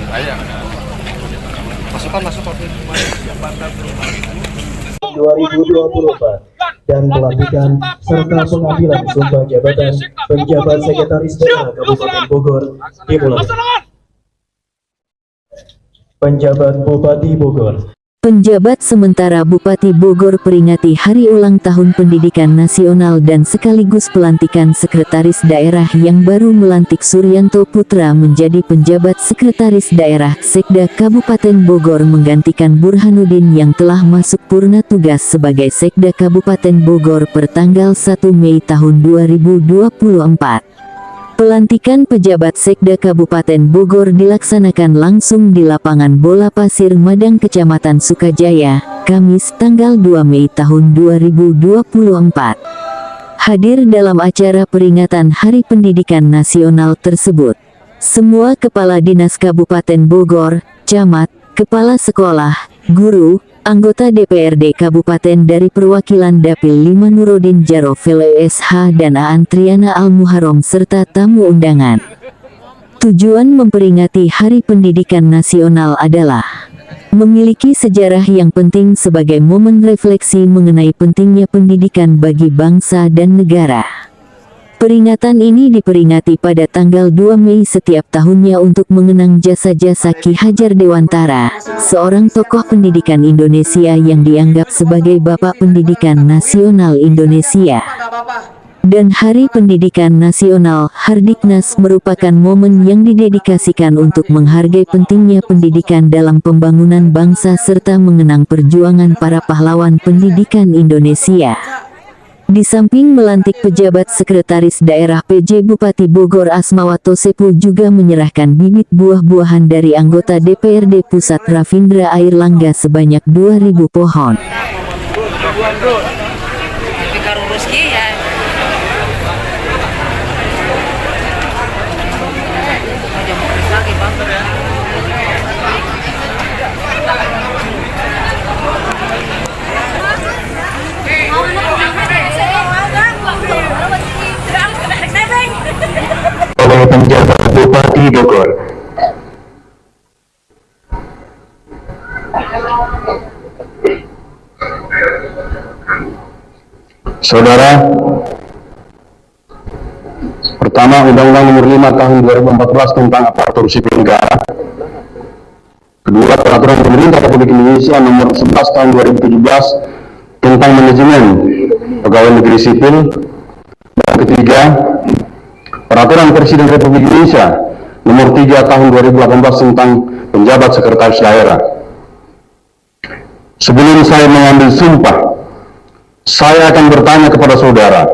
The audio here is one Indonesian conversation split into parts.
Masukkan. 2024 dan pelantikan serta pengambilan sumpah jabatan penjabat Sekretaris Daerah Kabupaten Bogor dimulai. Penjabat Bupati Bogor. Penjabat sementara Bupati Bogor peringati Hari Ulang Tahun Pendidikan Nasional dan sekaligus pelantikan Sekretaris Daerah yang baru melantik Suryanto Putra menjadi penjabat Sekretaris Daerah Sekda Kabupaten Bogor menggantikan Burhanuddin yang telah masuk purna tugas sebagai Sekda Kabupaten Bogor per tanggal 1 Mei tahun 2024. Pelantikan pejabat Sekda Kabupaten Bogor dilaksanakan langsung di lapangan bola Pasir Madang Kecamatan Sukajaya, Kamis tanggal 2 Mei tahun 2024. Hadir dalam acara peringatan Hari Pendidikan Nasional tersebut, semua kepala dinas Kabupaten Bogor, camat, kepala sekolah, guru, anggota DPRD Kabupaten dari perwakilan Dapil 5 Nuruddin Jarofil SH dan Aan Triana Al-Muharram serta tamu undangan. Tujuan memperingati Hari Pendidikan Nasional adalah memiliki sejarah yang penting sebagai momen refleksi mengenai pentingnya pendidikan bagi bangsa dan negara. Peringatan ini diperingati pada tanggal 2 Mei setiap tahunnya untuk mengenang jasa-jasa Ki Hajar Dewantara, seorang tokoh pendidikan Indonesia yang dianggap sebagai Bapak Pendidikan Nasional Indonesia. Dan Hari Pendidikan Nasional, Hardiknas, merupakan momen yang didedikasikan untuk menghargai pentingnya pendidikan dalam pembangunan bangsa serta mengenang perjuangan para pahlawan pendidikan Indonesia. Di samping melantik pejabat Sekretaris Daerah PJ Bupati Bogor Asmawato Sepu juga menyerahkan bibit buah-buahan dari anggota DPRD Pusat Rafindra Airlangga sebanyak 2.000 pohon. Oleh penjabat Bupati Bogor. Saudara, pertama Undang-Undang Nomor 5 Tahun 2014 tentang Aparatur Sipil Negara. Kedua, Peraturan Pemerintah Republik Indonesia Nomor 11 Tahun 2017 tentang manajemen pegawai negeri sipil. Dan ketiga, Peraturan Presiden Republik Indonesia Nomor 3 Tahun 2018 tentang penjabat Sekretaris Daerah. Sebelum saya mengambil sumpah, saya akan bertanya kepada saudara,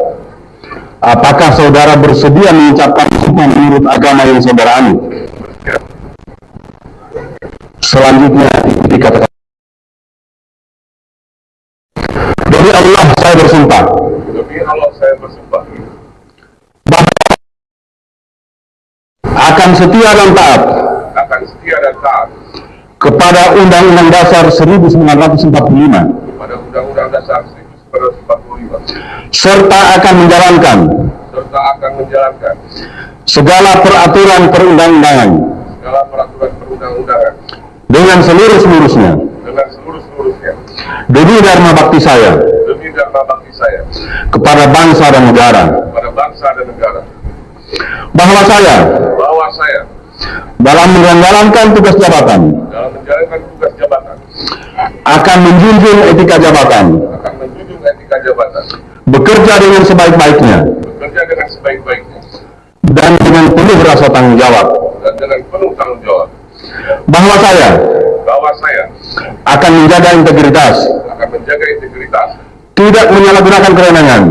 apakah saudara bersedia mengucapkan sumpah menurut agama yang saudara anut? Selanjutnya ikuti kata-kata. Demi Allah saya bersumpah. Demi Allah saya bersumpah. Akan setia dan taat. Akan setia dan taat. Kepada Undang-Undang Dasar 1945. Kepada Undang-Undang Dasar 1945. Serta akan menjalankan. Serta akan menjalankan. Segala peraturan perundang-undangan. Segala peraturan perundang-undangan. Dengan seluruh-seluruhnya. Dengan seluruh-seluruhnya. Demi dharma bakti saya. Demi dharma bakti saya. Kepada bangsa dan negara. Kepada bangsa dan negara. Bahwa saya dalam menjalankan tugas jabatan akan menjunjung etika jabatan, bekerja dengan sebaik-baiknya dan dengan penuh rasa tanggung jawab. Bahwa saya akan menjaga integritas, tidak menyalahgunakan kewenangan,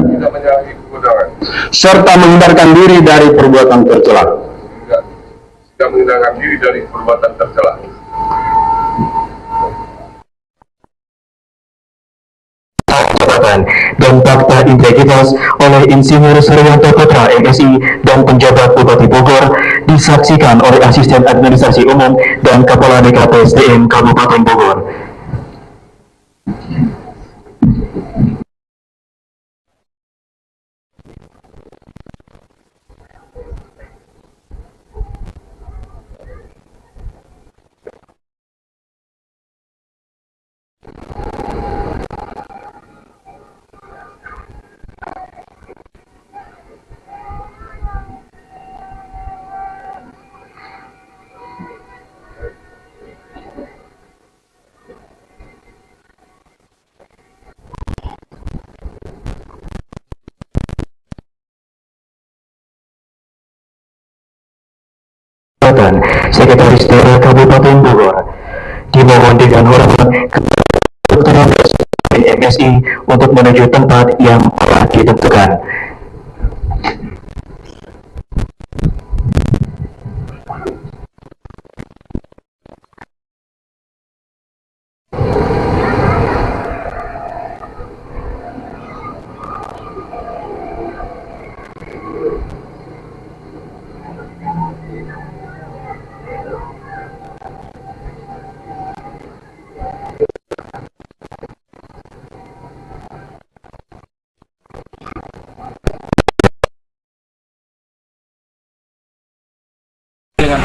serta menghindarkan diri dari perbuatan tercela. Jabatan dan fakta integritas oleh Insinyur Suryanto Putra MSI dan penjabat Bupati Bogor disaksikan oleh Asisten Administrasi Umum dan Kepala BKPSDM Kabupaten Bogor. Selatan, Sekretaris Daerah Kabupaten Bogor. Dimohon dengan hormat kepada MSI untuk menuju tempat yang telah ditentukan. Dengan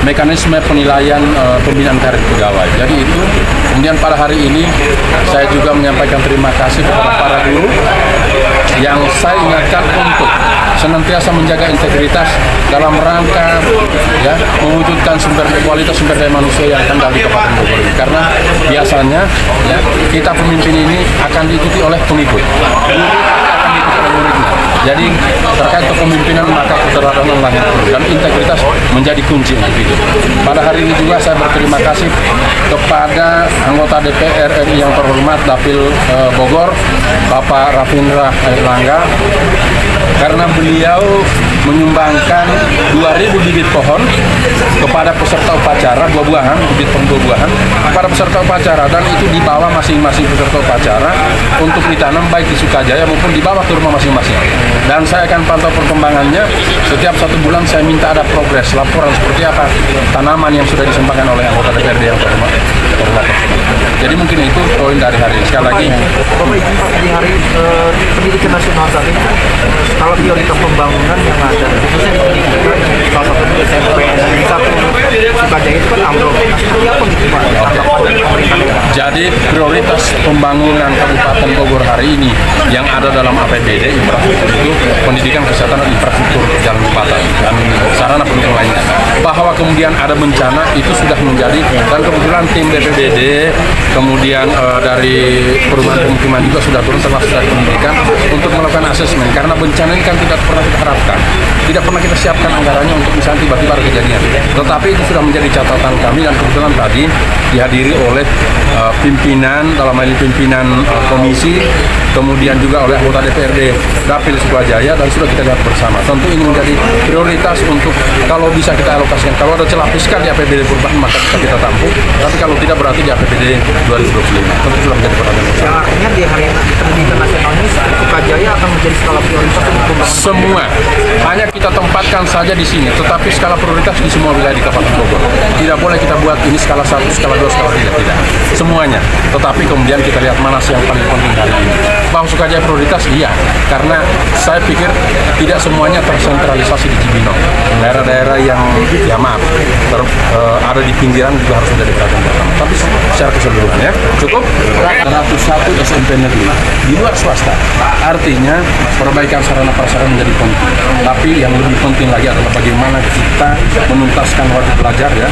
mekanisme penilaian pembinaan karir pegawai. Jadi itu kemudian pada hari ini saya juga menyampaikan terima kasih kepada para guru yang saya ingatkan untuk senantiasa menjaga integritas dalam rangka mewujudkan kualitas sumber daya manusia yang handal di Kabupaten Bogor ini. Karena biasanya kita pemimpin ini akan diikuti oleh pengikut. Jadi terkait kepemimpinan maka keteladanan lahir dan integritas menjadi kunci untuk itu. Pada hari ini juga saya berterima kasih kepada anggota DPR RI yang terhormat Dapil Bogor, Bapak Rafindra Erlangga, karena beliau menyumbangkan 2.000 bibit pohon kepada peserta upacara, bibit pohon buah-buahan kepada peserta upacara, dan itu dibawa masing-masing peserta upacara untuk ditanam baik di Sukajaya maupun dibawa ke rumah masing-masing. Dan saya akan pantau perkembangannya. Setiap 1 bulan saya minta ada progres, laporan seperti apa tanaman yang sudah disumbangkan oleh anggota DPRD yang terhormat. Jadi mungkin itu poin dari hari ini. Sekali lagi, di hari pendidikan nasional saat ini, skala prioritas pembangunan yang ada, khususnya di pendidikan, salah satu SMP dan satu Sukajaya itu kan ambruk. Seperti apa gitu Pak? jadi prioritas pembangunan Kabupaten Bogor hari ini yang ada dalam APBD infrastruktur itu pendidikan, kesehatan, dan infrastruktur jalan jembatan dan sarana pendukung lainnya. Bahwa kemudian ada bencana itu sudah menjadi, dan kebetulan tim BPBD kemudian dari perumahan pemukiman juga sudah turun termasuk dari pendidikan untuk melakukan asesmen, karena bencana ini kan tidak pernah kita harapkan, tidak pernah kita siapkan anggarannya untuk misalnya tiba-tiba ada kejadian. Tetapi itu sudah menjadi catatan kami, dan kebetulan tadi dihadiri oleh pimpinan, dalam hal ini pimpinan komisi, kemudian juga oleh anggota DPRD Dapil Sukajaya, dan sudah kita lihat bersama. Tentu ini menjadi prioritas untuk kalau bisa kita alokasikan. Kalau ada celah fiskal di APBD perubahan maka bisa kita tampung, tapi kalau tidak berarti di APBD 2025. Tentu sudah menjadi perhatian bersama. Artinya di hari pendidikan nasional ini Sukajaya akan menjadi skala prioritas untuk pembangunan. Semua, hanya kita tempatkan saja di sini, tetapi skala prioritas di semua wilayah di Kabupaten Bogor. Tidak boleh kita buat ini skala 1, skala 2, skala 3, tidak. Semuanya. Tetapi kemudian kita lihat mana sih yang paling penting hari ini. Bahwa Sukajaya prioritas, iya. Karena saya pikir tidak semuanya tersentralisasi di Cibinong. Daerah-daerah yang, ya maaf, ada di pinggiran juga harus menjadi perhatian bersama. Tapi secara keseluruhan ya, cukup 101 SMP negeri di luar swasta. Artinya perbaikan sarana prasarana menjadi penting. Tapi yang lebih penting lagi adalah bagaimana kita menuntaskan wajib belajar ya,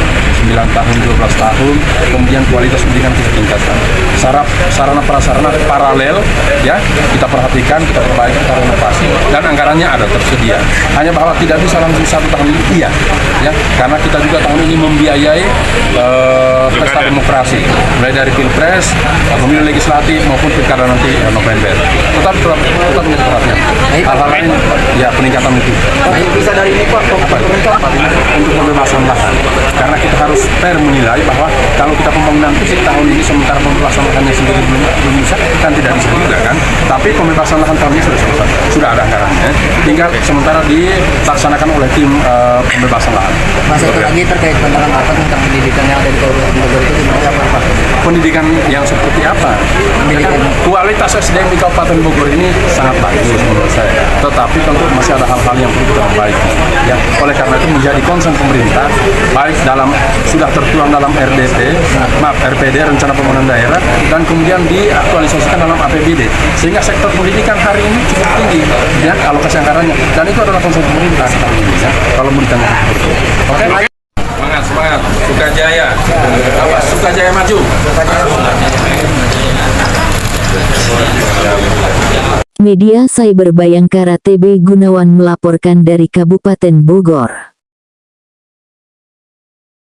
9 tahun, 12 tahun, kemudian kualitas pendidikan kita tingkatkan. Sarana prasarana paralel ya, kita perhatikan, kita perbaiki, kita renovasi, dan anggarannya ada tersedia. Hanya bahwa tidak bisa langsung 1 tahun ini, iya ya, karena kita juga tahun ini membiayai pesta demokrasi, mulai dari Pilpres, pemilu legislatif maupun pilkada nanti November. Tetap menjadi perhatian. Hal-hal lain ya peningkatan itu. Bisa dari ini Pak, untuk pembebasan lahan. Karena kita harus fair menilai bahwa kalau kita pembangunan fisik tahun ini sementara pembebasan lahannya sendiri belum bisa, kan tidak bisa juga kan. Tapi pembebasan lahan tahun ini sudah selesai, sudah ada anggarannya. Tinggal sementara dilaksanakan oleh tim pembebasan lahan. Mas, itu lagi terkait pandangan apa tentang pendidikan yang ada di Kabupaten Bogor itu gimana Pak? Pendidikan yang seperti apa? Kualitas SDM di Kabupaten Bogor ini sangat bagus menurut saya. Tetapi tentu masih ada hal-hal yang perlu kita perbaiki. Ya, oleh karena itu menjadi concern pemerintah, baik dalam sudah tertuang dalam RPD Rencana Pembangunan Daerah, dan kemudian diaktualisasikan dalam APBD, sehingga sektor pendidikan hari ini cukup tinggi ya alokasi anggarannya, dan itu adalah concern pemerintah hari ini ya, kalau mau ditanya. Oke? Semangat, Sukajaya. Apa? Sukajaya maju. Media Cyber Bayangkara TB Gunawan melaporkan dari Kabupaten Bogor.